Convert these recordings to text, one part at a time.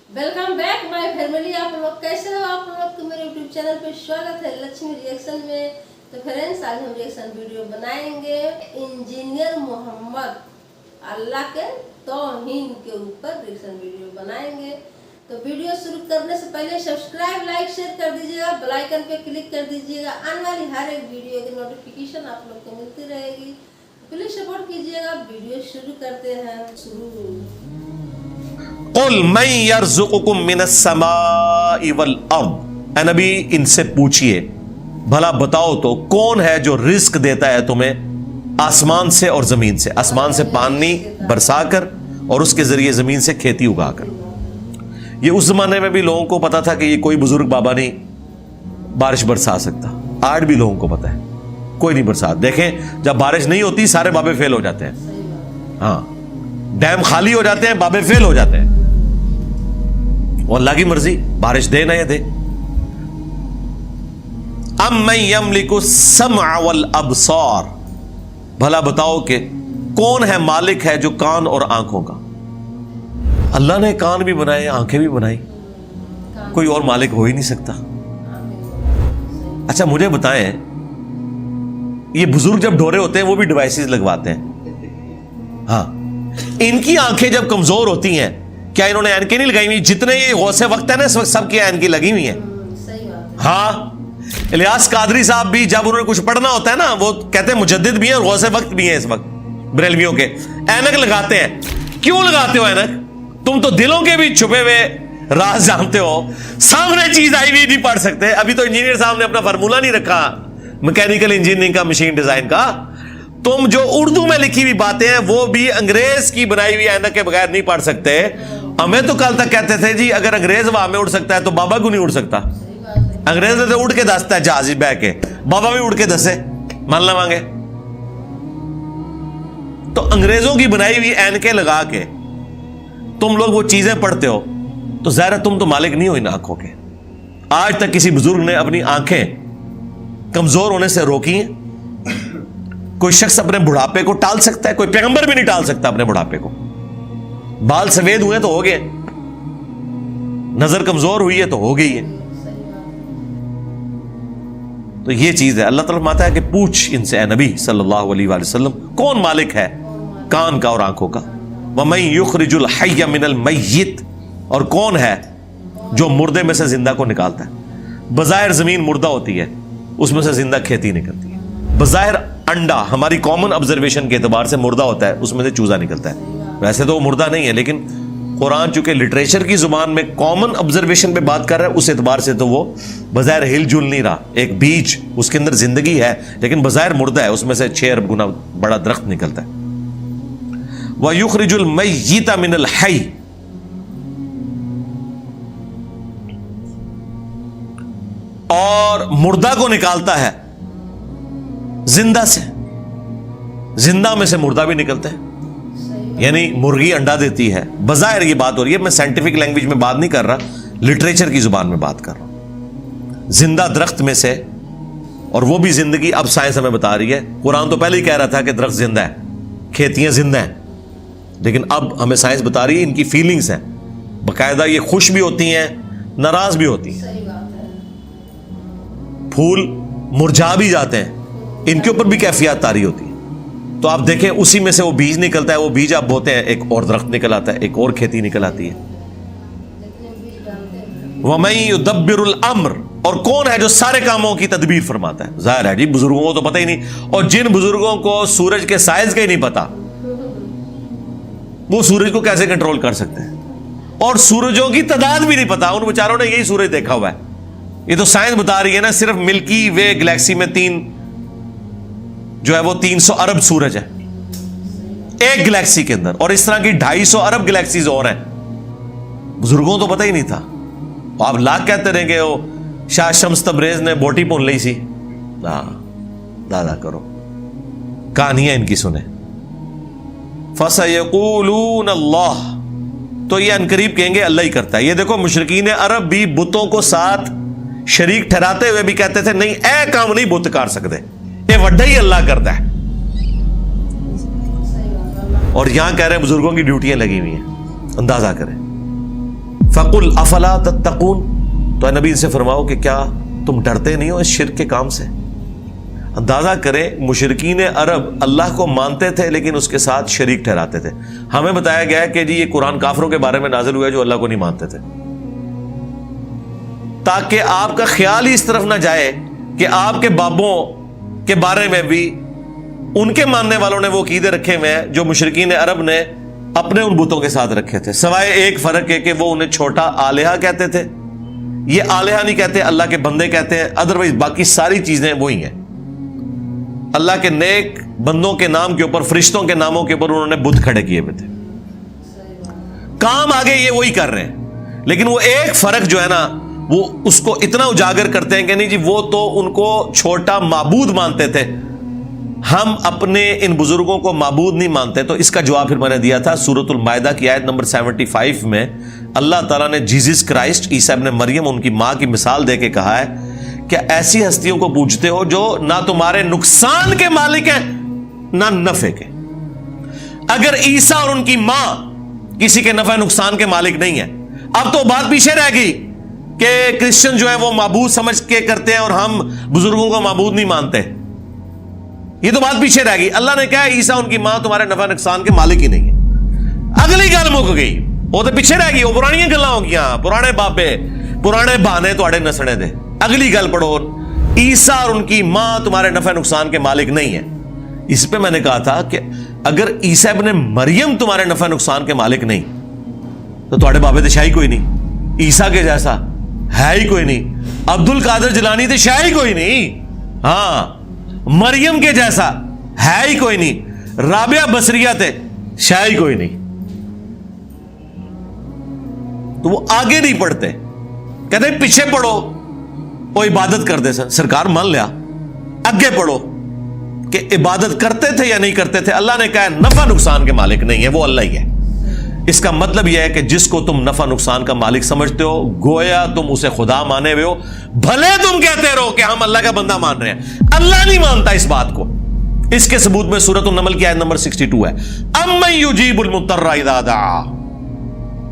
Welcome back my family. आप लोग कैसे हो? आप लोग को मेरे यूट्यूब चैनल पे स्वागत है लक्ष्मी रिएक्शन में। तो फ्रेंड्स, आज हम रिएक्शन वीडियो बनाएंगे इंजीनियर मोहम्मद अल्लाह के तौहीन के ऊपर रिएक्शन वीडियो बनाएंगे। तो वीडियो शुरू करने से पहले सब्सक्राइब, लाइक, शेयर कर दीजिएगा, बेल आइकन पे क्लिक कर दीजिएगा। आने वाली हर एक वीडियो की नोटिफिकेशन आप लोग को मिलती रहेगी। प्लीज सपोर्ट कीजिएगा। वीडियो शुरू करते हैं। कुल मैं यर्ज़ुकुकुम मिनस्समाइ वल अर्द। ए नबी, इनसे पूछिए भला बताओ तो कौन है जो रिस्क देता है तुम्हें आसमान से और जमीन से, आसमान से पानी बरसाकर और उसके जरिए जमीन से खेती उगाकर। ये उस जमाने में भी लोगों को पता था कि ये कोई बुजुर्ग बाबा नहीं बारिश बरसा सकता। आज भी लोगों को पता है कोई नहीं बरसा। देखें, जब बारिश नहीं होती सारे बाबे फेल हो जाते हैं। हाँ, डैम खाली हो जाते हैं, बाबे फेल हो जाते हैं। और अल्लाह की मर्जी, बारिश दे ना ये दे। अम्मन यमलिकु सम्अ वल अबसार। भला बताओ कि कौन है मालिक है जो कान और आंखों का। अल्लाह ने कान भी बनाए, आंखें भी बनाई, कोई और मालिक हो ही नहीं सकता। अच्छा मुझे बताएं, ये बुजुर्ग जब ढोरे होते हैं वो भी डिवाइसेस लगवाते हैं। हाँ, इनकी आंखें जब कमजोर होती हैं, क्या इन्होंने ऐनकें नहीं लगाई हुई? जितने ये गौसे वक्त है ना, इस वक्त सबकी ऐनकें लगी हुई हैं। हाँ, इलियास कादरी साहब भी जब उन्होंने कुछ पढ़ना होता है ना, वो कहते हैं मुजद्दिद भी हैं और गौसे वक्त भी हैं। इस वक्त बरेलवियों के ऐनक लगाते हैं। क्यों लगाते हो ऐनक? तुम तो दिलों के भी छुपे हुए राज जानते हो। सामने चीज आई हुई नहीं पढ़ सकते। अभी तो इंजीनियर साहब ने अपना फार्मूला नहीं रखा मैकेनिकल इंजीनियरिंग का, मशीन डिजाइन का। तुम जो उर्दू में लिखी हुई बातें हैं वो भी अंग्रेज की बनाई हुई ऐनक के बगैर नहीं पढ़ सकते। हमें तो कल तक कहते थे जी अगर अंग्रेज हवा में उड़ सकता है तो बाबा क्यों नहीं उड़ सकता? अंग्रेज ने तो उड़ के दसता है जहाज बह के, बाबा भी उड़ के दसे, मान ला मांगे। तो अंग्रेजों की बनाई हुई ऐनकें लगा के तुम लोग वो चीजें पढ़ते हो, तो ज़ाहिर है तुम तो मालिक नहीं हो इन आंखों के। आज तक किसी बुजुर्ग ने अपनी आंखें कमजोर होने से रोकी हैं? कोई शख्स अपने बुढ़ापे को टाल सकता है? कोई पैगंबर भी नहीं टाल सकता अपने बुढ़ापे को। बाल सफेद हुए तो हो गए, नजर कमजोर हुई है तो हो गई है। तो ये चीज है। अल्लाह ताला फरमाता है कि पूछ इनसे ए नबी सल्लल्लाहु अलैहि वसल्लम, कौन मालिक है कान का और आंखों का। वमन युखरिजुल हय्य मिनल मय्यित, और कौन है जो मुर्दे में से जिंदा को निकालता है। बज़ाहिर जमीन मुर्दा होती है, उसमें से जिंदा खेती निकलती है। बज़ाहिर अंडा हमारी कॉमन ऑब्जर्वेशन के एतबार से मुर्दा होता है, उसमें से चूजा निकलता है। वैसे तो वो मुर्दा नहीं है, लेकिन कुरान चूंकि लिटरेचर की जुबान में कॉमन ऑब्जर्वेशन पे बात कर रहा है, उस एतबार से तो वो बज़ाहिर हिलजुल नहीं रहा। एक बीज, उसके अंदर जिंदगी है, लेकिन बज़ाहिर मुर्दा है, उसमें से 6 अरब गुना बड़ा दरख्त निकलता है। व युखरिजुल मय्यित मिनल हय्य, और मुर्दा को निकालता है जिंदा से। जिंदा में से मुर्दा भी निकलता है। यानी मुर्गी अंडा देती है, बज़ाहिर ये बात हो रही है। मैं साइंटिफिक लैंग्वेज में बात नहीं कर रहा, लिटरेचर की जुबान में बात कर रहा हूं। जिंदा दरख्त में से, और वो भी जिंदगी अब साइंस हमें बता रही है। कुरान तो पहले ही कह रहा था कि दरख्त जिंदा है, खेतियां जिंदा हैं, लेकिन अब हमें साइंस बता रही है इनकी फीलिंग्स हैं। बाकायदा ये खुश भी होती हैं, नाराज भी होती हैं। फूल मुरझा भी जाते हैं, इनके ऊपर भी कैफियत तारी होती है। तो आप देखें, उसी में से वो बीज निकलता है, वो बीज आप बोते हैं, एक और दरख्त निकल आता है, एक और खेती निकल आती है। वमन युदब्बिरुल अम्र, और कौन है जो सारे कामों की तदबीर फरमाता है। जाहिर है जी, बुजुर्गों को तो पता ही नहीं। और जिन बुजुर्गों को सूरज के साइज का ही नहीं पता, वो सूरज को कैसे कंट्रोल कर सकते हैं? और सूरजों की तादाद भी नहीं पता, उन बेचारों ने यही सूरज देखा हुआ है। ये तो साइंस बता रही है ना, सिर्फ मिल्की वे गैलेक्सी में 3 जो है वो 300 अरब सूरज है एक गैलेक्सी के अंदर, और इस तरह की 250 अरब गैलेक्सीज और हैं। बुजुर्गों तो पता ही नहीं था। आप लाख कहते रहे कि वो शाह शम्स तबरेज ने बोटी पुन ली सी। दादा करो, कहानियां इनकी सुने। फसयक़ूलून अल्लाह, तो ये अनकरीब कहेंगे अल्लाह ही करता है। ये देखो, मुशरिकीन अरब भी बुतों को साथ शरीक ठहराते हुए भी कहते थे नहीं, ए काम नहीं बुत कर सकते, ये वड्डा ही अल्लाह करता है। और यहां कह रहे हैं बुजुर्गों की ड्यूटियां लगी हुई हैं। अंदाजा करें। फकुल अफला तत्तकून, तो नबी इनसे फरमाओ कि क्या तुम डरते नहीं हो इस शिर्क के काम से। अंदाजा करें, मुशरिकीन अरब अल्लाह को मानते थे लेकिन उसके साथ शरीक ठहराते थे। हमें बताया गया है कि जी ये कुरान काफिरों के बारे में नाजिल हुआ है जो अल्लाह को नहीं मानते थे, ताकि आपका ख्याल ही इस तरफ ना जाए कि आपके बाबों के बारे में भी उनके मानने वालों ने वो कीदे रखे हुए हैं जो मुशरिकीन अरब ने अपने उन बुतों के साथ रखे थे। सवाए एक फर्क है कि वो उन्हें छोटा आलिहा कहते थे, ये आलिहा नहीं कहते, अल्लाह के बंदे कहते हैं। अदरवाइज बाकी सारी चीजें वही हैं। अल्लाह के नेक बंदों के नाम के ऊपर, फरिश्तों के नामों के ऊपर उन्होंने बुत खड़े किए हुए थे। काम आगे ये वही कर रहे हैं, लेकिन वो एक फर्क जो है ना वो उसको इतना उजागर करते हैं कि नहीं जी वो तो उनको छोटा माबूद मानते थे, हम अपने इन बुजुर्गों को माबूद नहीं मानते। तो इसका जवाब फिर मैंने दिया था सूरतुल मायदा की आयत नंबर 75 में। अल्लाह ताला ने जीसस क्राइस्ट, ईसा इब्न मरियम, उनकी मां की मिसाल देके कहा है कि ऐसी हस्तियों को पूजते हो जो ना तुम्हारे नुकसान के मालिक हैं ना नफे के। अगर ईसा और उनकी मां किसी के नफे नुकसान के मालिक नहीं है, अब तो बात पीछे रह गई कि क्रिश्चियन जो है वो माबूद समझ के करते हैं और हम बुजुर्गों को माबूद नहीं मानते। ये तो बात पीछे रह गई। अल्लाह ने कहा ईसा उनकी मां तुम्हारे नफा नुकसान के मालिक ही नहीं है। अगली गल मुक गई, वो तो पीछे रह गई, वो पुरानी गल्लां हो गईयां, पुराने बाबे पुराने बहाने तुहाडे नसने दे। अगली गल पढ़ो, ईसा और उनकी मां तुम्हारे नफा नुकसान के मालिक नहीं है। इस पे मैंने कहा था कि अगर ईसा इब्न मरियम तुम्हारे नफा नुकसान के मालिक नहीं तो तुम्हारे बाबे तो शाही कोई नहीं, ईसा के जैसा है ही कोई नहीं, अब्दुल कादिर जिलानी तो शाही कोई नहीं, हाँ मरियम के जैसा है ही कोई नहीं, राबिया बसरिया थे शाही कोई नहीं। तो वो आगे नहीं पढ़ते, कहते पीछे पढ़ो, वो इबादत करते थे। सरकार मान लिया, आगे पढ़ो कि इबादत करते थे या नहीं करते थे। अल्लाह ने कहा नफा नुकसान के मालिक नहीं है, वो अल्लाह ही है। इसका मतलब यह है कि जिसको तुम नफा नुकसान का मालिक समझते हो, गोया तुम उसे खुदा माने हुए हो, भले तुम कहते रहो कि हम अल्लाह का बंदा मान रहे हैं, अल्लाह नहीं मानता इस बात को। इसके सबूत में सूरत नमल की आयत नंबर 62 है, अम्मन युजीबुल मुत्तर्रा इज़ा दआ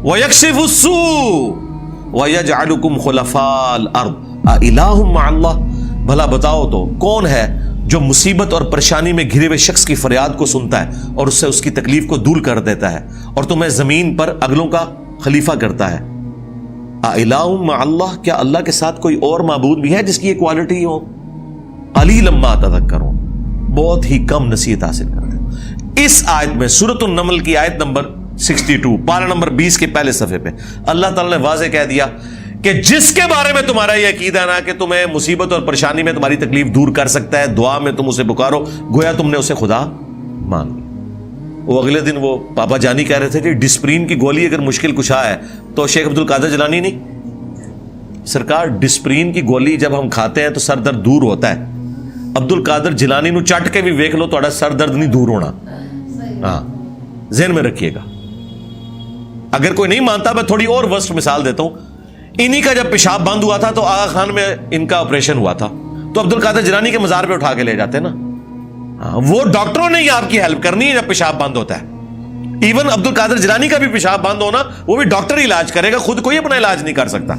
व यक्शिफुस सू व यजअलुकुम खुलफाल अर्द अ इलाहुम मअल्लाह। भला बताओ तो कौन है जो मुसीबत और परेशानी में घिरे हुए शख्स की फरियाद को सुनता है और उससे उसकी तकलीफ को दूर कर देता है और तुम्हें जमीन पर अगलों का खलीफा करता है। इलाहुम अल्लाह, क्या अल्लाह के साथ कोई और माबूद भी है जिसकी ये क्वालिटी हो? कलीलन मा तज़क्करून, बहुत ही कम नसीहत हासिल करते हैं। इस आयत में सूरतुन नमल की आयत नंबर 62 पारा नंबर 20 के पहले सफे पे अल्लाह ताला ने वाज़ेह कह दिया कि जिसके बारे में तुम्हारा यह अकीदा ना कि तुम्हें मुसीबत और परेशानी में तुम्हारी तकलीफ दूर कर सकता है, दुआ में तुम उसे पुकारो, गोया तुमने उसे खुदा मान लिया। वो अगले दिन वो पापा जानी कह रहे थे कि डिस्प्रीन की गोली अगर मुश्किल कुशा है तो शेख अब्दुल कादिर जिलानी नहीं। सरकार डिस्प्रीन की गोली जब हम खाते हैं तो सर दर्द दूर होता है। अब्दुल कादिर जिलानी नु चट के भी वेख लो, थोड़ा सर दर्द नहीं दूर होना। हाँ, ज़हन में रखिएगा। अगर कोई नहीं मानता, मैं थोड़ी और वर्स्ट मिसाल देता हूं। इन्हीं का जब पेशाब बंद हुआ था तो आगा खान में इनका ऑपरेशन हुआ था, तो अब्दुल कादिर जिलानी के मजार पे उठा के ले जाते ना। वो डॉक्टरों ने ही आपकी हेल्प करनी है जब पेशाब बंद होता है। इवन अब्दुल कादिर जिलानी का भी पेशाब बंद होना, वो भी डॉक्टर इलाज करेगा, खुद कोई अपना इलाज नहीं कर सकता।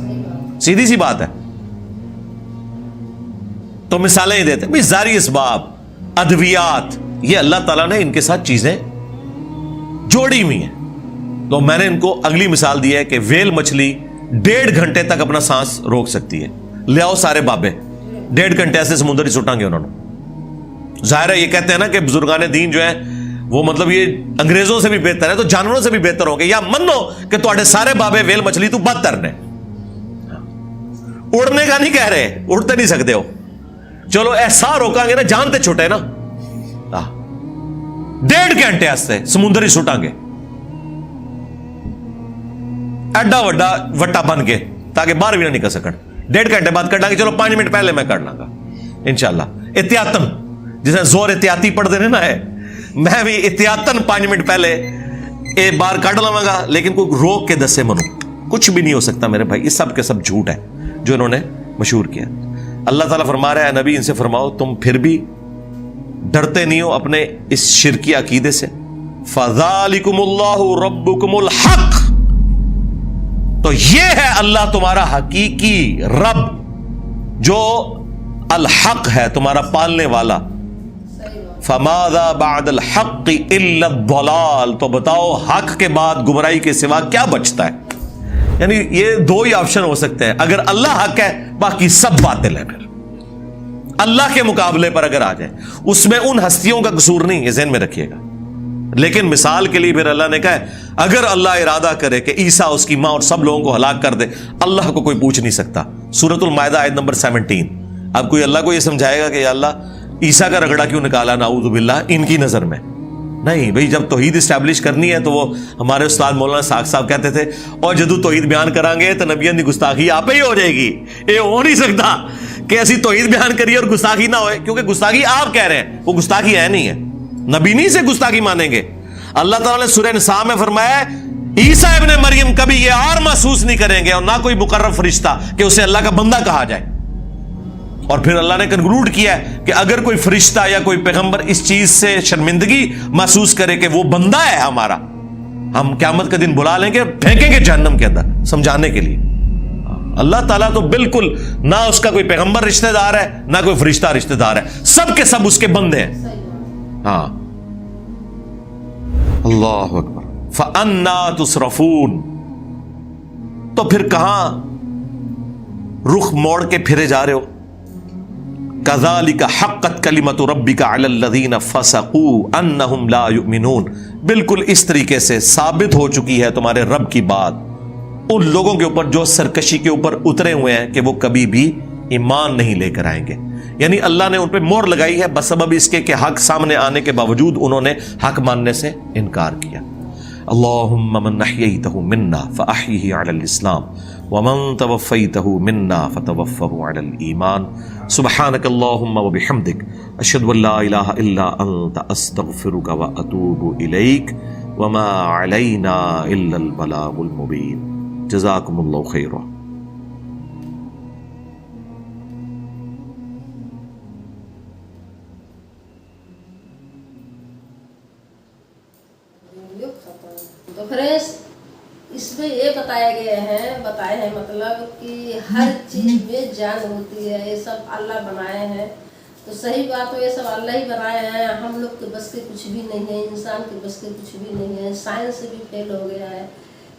सीधी सी बात है। तो मिसालें ही देते हैं, जारी इसबाब, अद्वियात, ये अल्लाह ताला ने इनके साथ चीजें जोड़ी हुई हैं। तो मैंने इनको अगली मिसाल दी है कि वेल मछली 1.5 घंटे तक अपना सांस रोक सकती है। ले आओ सारे बाबे, 1.5 घंटे ऐसे समुद्र ही सुटांगे उन्होंने। जाहिर है ये कहते हैं ना कि बुजुर्गान दीन जो है वो मतलब ये अंग्रेजों से भी बेहतर है, तो जानवरों से भी बेहतर होंगे, या मनो कि तुम्हारे सारे बाबे वेल मछली तू बदतर ने। उड़ने का नहीं कह रहे, उड़ते नहीं सकते हो, चलो ऐसा रोकांगे ना, जानते छुटे ना। 1.5 घंटे ऐसे समुद्र ही सुटांगे एडा वड्डा वट्टा बन के, ताकि बाहर भी ना निकल सकन। 1.5 घंटे बाद कटांगे, चलो 5 मिनट पहले मैं कर लांगा इंशाल्लाह। एहतियातन, जिसे जोर एहतियाती पढ़ देने ना है, मैं भी एहतियातन 5 मिनट पहले एक बार काट लवांगा, लेकिन कोई रोक के दसे मनो कुछ भी नहीं हो सकता मेरे भाई। ये सब के सब झूठ है जो इन्होंने मशहूर किया। अल्लाह ताला फरमा रहा है नबी इनसे फरमाओ तुम फिर भी डरते नहीं हो अपने इस शिरकी अकीदे से। फज़ालिकुमुल्लाहु रब्बुकुमुल हक, तो ये है अल्लाह तुम्हारा हकीकी रब, जो अल हक है, तुम्हारा पालने वाला। फमादा बादल हक इल्ला दलाल, तो बताओ हक के बाद गुमराही के सिवा क्या बचता है। यानी ये दो ही ऑप्शन हो सकते हैं, अगर अल्लाह हक है बाकी सब बातिल है। फिर अल्लाह के मुकाबले पर अगर आ जाए, उसमें उन हस्तियों का कसूर नहीं, ये ज़हन में रखिएगा। लेकिन मिसाल के लिए फिर अल्लाह ने कहा, अगर अल्लाह इरादा करे कि ईसा, उसकी मां और सब लोगों को हलाक कर दे, अल्लाह को कोई पूछ नहीं सकता। सूरतुल माइदा आयत नंबर 17। अब कोई अल्लाह को यह समझाएगा कि अल्लाह ईसा का रगड़ा क्यों निकाला नाऊज़ु बिल्लाह इनकी नजर में? नहीं भाई, जब तौहीद इस्टेब्लिश करनी है तो वो हमारे उस्ताद मौलाना साग साहब कहते थे, और जदू तौहीद बयान करांगे तो नबियां दी गुस्ताखी आप ही हो जाएगी। ये हो नहीं सकता कि ऐसी तौहीद बयान करिए और गुस्ताखी ना होए, क्योंकि गुस्ताखी आप कह रहे हैं, वो गुस्ताखी है नहीं है। नबी नहीं से गुस्ताखी मानेंगे। अल्लाह ताला ने सूरह निसा में फरमाया, ईसा इब्ने मरियम कभी ये और महसूस नहीं करेंगे, और ना कोई मुकर्रब फरिश्ता कि उसे अल्लाह का बंदा कहा जाए। और फिर अल्लाह ने कंक्लूड किया है कि अगर कोई फरिश्ता या कोई पैगंबर इस चीज से शर्मिंदगी महसूस करे कि वो बंदा है हमारा, हम क़यामत के दिन बुला लेंगे, फेंकेंगे जहन्नम के अंदर, समझाने के लिए। अल्लाह ताला तो बिल्कुल ना उसका कोई पैगंबर रिश्तेदार है, ना कोई फरिश्ता रिश्तेदार है, सब के सब उसके बंदे हैं। हाँ, अल्लाह अकबर। फअन्ना तुसरफून, तो फिर कहां रुख मोड़ के फिरे जा रहे हो? कज़ालिका हक़्क़त कलिमतु रब्बिका अलल्लज़ीना फ़सक़ू अन्नहुम ला युमिनून, बिल्कुल इस तरीके से साबित हो चुकी है तुम्हारे रब की बात उन लोगों के ऊपर जो सरकशी के ऊपर उतरे हुए हैं कि वो कभी भी ईमान नहीं लेकर आएंगे। यानी अल्लाह ने उन पर मोहर लगाई है बसबब इसके कि हक सामने आने के बावजूद उन्होंने हक मानने से इनकार किया। अल्लाहुम्मा मन अहयैतहु मिन्ना फ़अहयिही अलल इस्लाम व मन तवफ़्फ़ैतहु मिन्ना फ़तवफ़्फ़हु अलल ईमान। सुब्हानकल्लाहुम्मा व बिहम्दिक अशहदु अल्ला इलाहा इल्ला अंत अस्तग़फिरुका व अतूबु इलैक व मा अलैना इल्लल बलागुल मुबीन। जज़ाकुमुल्लाहु खैरा। तो फ्रेंड्स, इसमें ये बताए हैं मतलब कि हर चीज में जान होती है, ये सब अल्लाह बनाए हैं। तो सही बात है, ये सब अल्लाह ही बनाए हैं, हम लोग के बस के कुछ भी नहीं है, इंसान के बस के कुछ भी नहीं है। साइंस से भी फेल हो गया है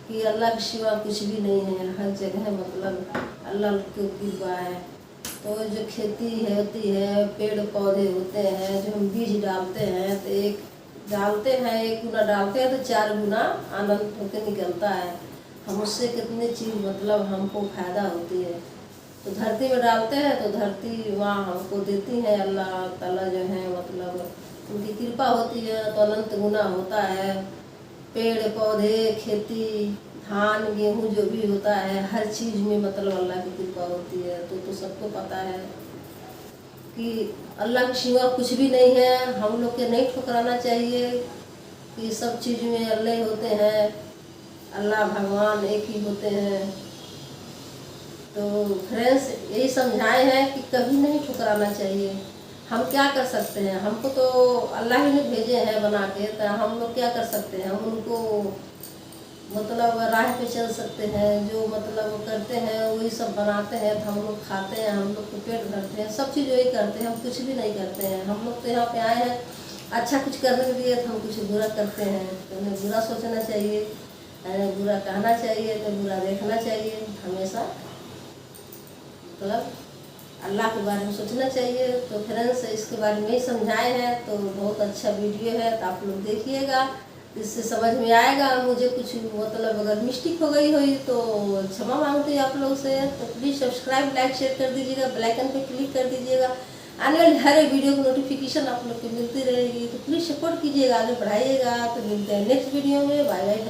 कि अल्लाह के सिवा कुछ भी नहीं है। हर जगह मतलब अल्लाह की कृपा है। तो जो खेती होती है, पेड़ पौधे होते हैं, जो हम बीज डालते हैं, तो एक डालते हैं, एक गुना डालते हैं तो 4 गुना आनंद होकर निकलता है। हम उससे कितनी चीज़ मतलब हमको फायदा होती है। तो धरती में डालते हैं तो धरती वहाँ हमको देती है। अल्लाह ताला जो है मतलब उनकी कृपा होती है तो अनंत गुना होता है। पेड़ पौधे, खेती, धान, गेहूँ जो भी होता है, हर चीज़ में मतलब अल्लाह की कृपा होती है। तो सबको पता है कि अल्लाह के सिवा कुछ भी नहीं है। हम लोग के नहीं ठुकराना चाहिए कि सब चीज़ में अल्लाह होते हैं, अल्लाह भगवान एक ही होते हैं। तो फ्रेंड्स, यही समझाए हैं कि कभी नहीं ठुकराना चाहिए। हम क्या कर सकते हैं? हमको तो अल्लाह ही ने भेजे हैं बना के, तो हम लोग क्या कर सकते हैं? हम उनको मतलब राह पे चल सकते हैं, जो मतलब वो करते हैं वही सब बनाते हैं, तो हम लोग खाते हैं, हम लोग को पेट भरते हैं, सब चीज़ वही करते हैं, हम कुछ भी नहीं करते हैं। हम लोग तो यहाँ पे आए हैं अच्छा कुछ करने के लिए, तो हम कुछ बुरा करते हैं। तो हमें बुरा सोचना चाहिए, बुरा कहना चाहिए, तो बुरा देखना चाहिए। हमेशा मतलब अल्लाह के बारे में सोचना चाहिए। तो फ्रेंड्स, इसके बारे में ही समझाए हैं, तो बहुत अच्छा वीडियो है, तो आप लोग देखिएगा, इससे समझ में आएगा। मुझे कुछ मतलब अगर मिस्टेक हो गई हुई तो क्षमा मांगती हूँ आप लोग से। तो प्लीज़ सब्सक्राइब, लाइक, शेयर कर दीजिएगा, बेल आइकन पे क्लिक कर दीजिएगा। आने वाली हर एक वीडियो की नोटिफिकेशन आप लोग को मिलती रहेगी। तो प्लीज़ सपोर्ट कीजिएगा, आगे बढ़ाइएगा। तो मिलते हैं नेक्स्ट वीडियो में। Bye bye.